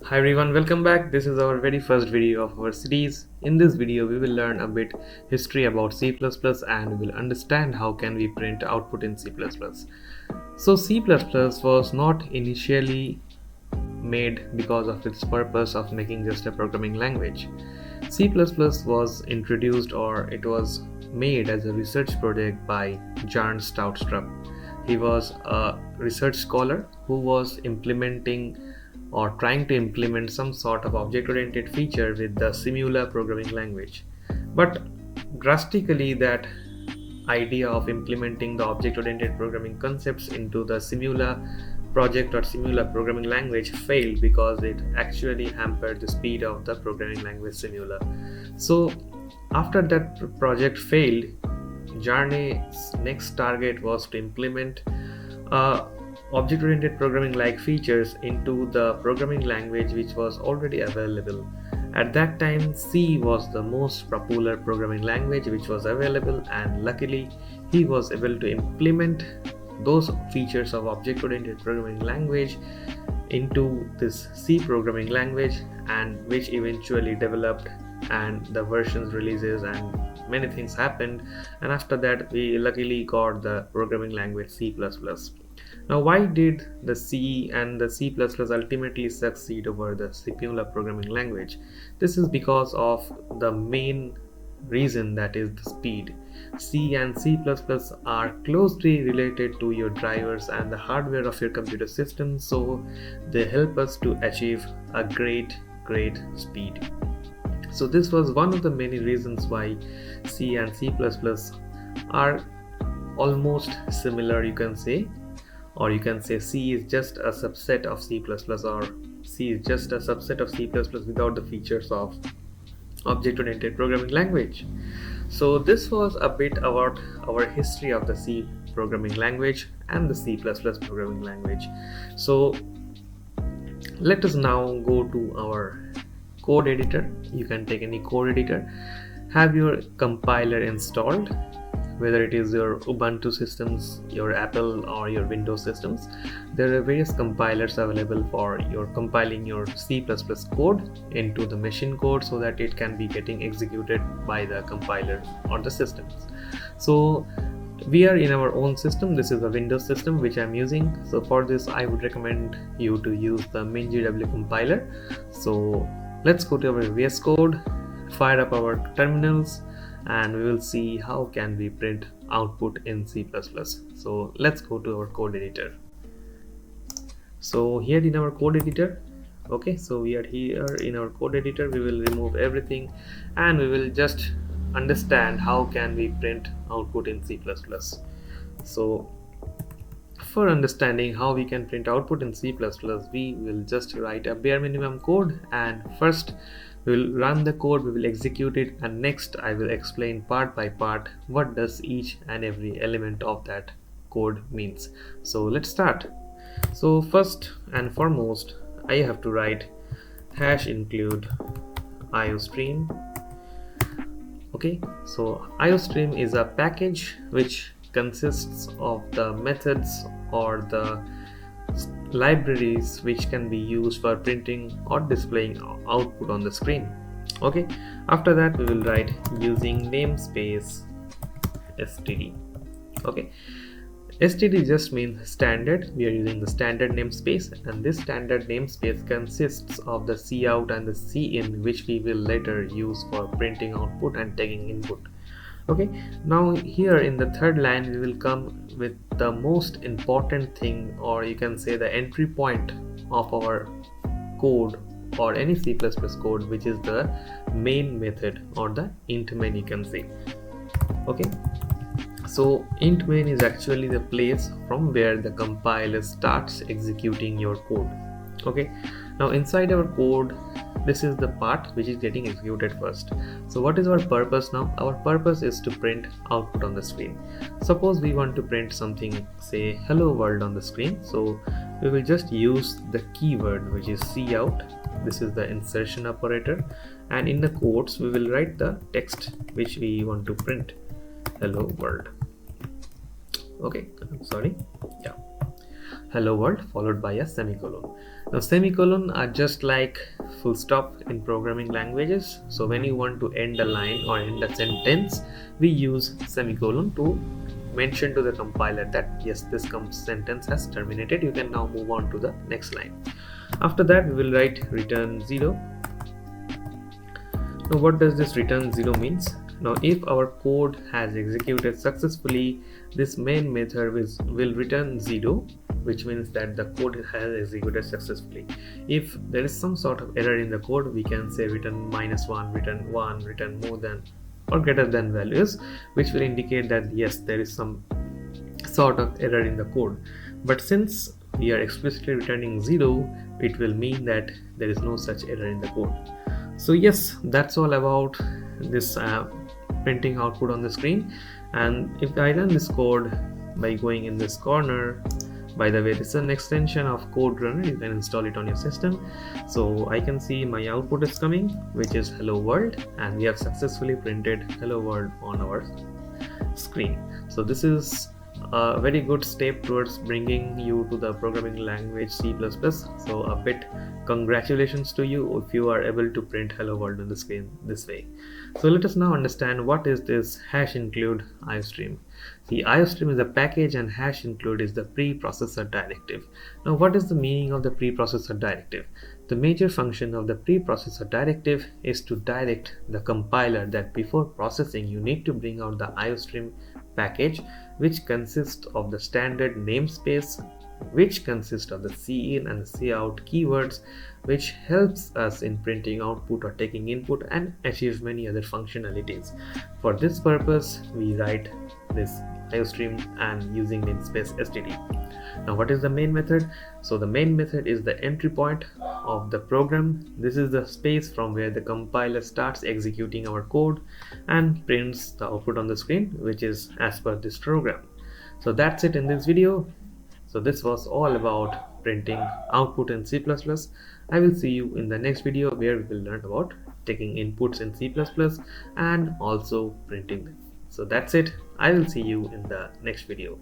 Hi everyone, welcome back. This is our very first video of our series. In this video, we will learn a bit history about C++ and we will understand how can we print output in C++. So C++ was not initially made because of its purpose of making just a programming language. C++ was introduced or it was made as a research project by Jan Stoutstrup. He was a research scholar who was implementing or trying to implement some sort of object-oriented feature with the Simula programming language. But drastically that idea of implementing the object-oriented programming concepts into the Simula project or Simula programming language failed because it actually hampered the speed of the programming language Simula. So after that project failed, Jarney's next target was to implement object-oriented programming like features into the programming language which was already available. At that time, C was the most popular programming language which was available, and luckily he was able to implement those features of object-oriented programming language into this C programming language, and which eventually developed and the versions releases and many things happened, and after that we luckily got the programming language C++. Now, why did the C and the C++ ultimately succeed over the Simula programming language? This is because of the main reason, that is the speed. C and C++ are closely related to your drivers and the hardware of your computer system, so they help us to achieve a great speed. So this was one of the many reasons why C and C++ are almost similar, you can say, or you can say C is just a subset of C++, or C is just a subset of C++ without the features of object-oriented programming language. So this was a bit about our history of the C programming language and the C++ programming language. So let us now go to our code editor. You can take any code editor, have your compiler installed, whether it is your Ubuntu systems, your Apple or your Windows systems. There are various compilers available for your compiling your C++ code into the machine code so that it can be getting executed by the compiler or the systems. So we are in our own system. This is a Windows system which I'm using. So for this I would recommend you to use the MinGW compiler. So let's go to our VS Code, fire up our terminals, and we will see how can we print output in C++. So let's go to our code editor. So here in our code editor, okay, so we are here in our code editor. We will remove everything and we will just understand how can we print output in C++. So for understanding how we can print output in C++, we will just write a bare minimum code, and first we will run the code, we will execute it, and next I will explain part by part what does each and every element of that code means. So let's start. So first and foremost, I have to write hash include iostream. Okay, so iostream is a package which consists of the methods or the libraries which can be used for printing or displaying output on the screen. Okay, after that we will write using namespace std. Okay, std just means standard. We are using the standard namespace, and this standard namespace consists of the cout and the cin, which we will later use for printing output and taking input. Okay, now here in the third line we will come with the most important thing, or you can say the entry point of our code or any C++ code, which is the main method or the int main, you can say. Okay, so int main is actually the place from where the compiler starts executing your code. Okay, now inside our code, this is the part which is getting executed first. So what is our purpose now? Our purpose is to print output on the screen. Suppose we want to print something, say hello world on the screen. So we will just use the keyword which is cout. This is the insertion operator, and in the quotes we will write the text which we want to print, hello world. Okay, sorry, yeah, hello world followed by a semicolon. Now semicolon are just like full stop in programming languages. So when you want to end a line or end a sentence, we use semicolon to mention to the compiler that yes, this sentence has terminated. You can now move on to the next line. After that, we will write return 0. Now what does this return 0 means? Now if our code has executed successfully, this main method will return 0, which means that the code has executed successfully. If there is some sort of error in the code, we can say return -1, return 1, return more than or greater than values, which will indicate that yes, there is some sort of error in the code. But since we are explicitly returning 0, it will mean that there is no such error in the code. So yes, that's all about this printing output on the screen. And if I run this code by going in this corner, by the way, this is an extension of code runner, you can install it on your system. So I can see my output is coming, which is hello world, and we have successfully printed hello world on our screen. So this is a very good step towards bringing you to the programming language C++. So a bit congratulations to you if you are able to print hello world on the screen this way. So let us now understand what is this hash include iostream. The iostream is a package and hash include is the preprocessor directive. Now what is the meaning of the preprocessor directive? The major function of the preprocessor directive is to direct the compiler that before processing you need to bring out the iostream package, which consists of the standard namespace, which consists of the cin and the cout keywords, which helps us in printing output or taking input and achieve many other functionalities. For this purpose, we write this iostream and using namespace std. Now what is the main method? So the main method is the entry point of the program. This is the space from where the compiler starts executing our code and prints the output on the screen, which is as per this program. So that's it in this video. So this was all about printing output in C++. I will see you in the next video where we will learn about taking inputs in C++ and also printing them. So that's it. I will see you in the next video.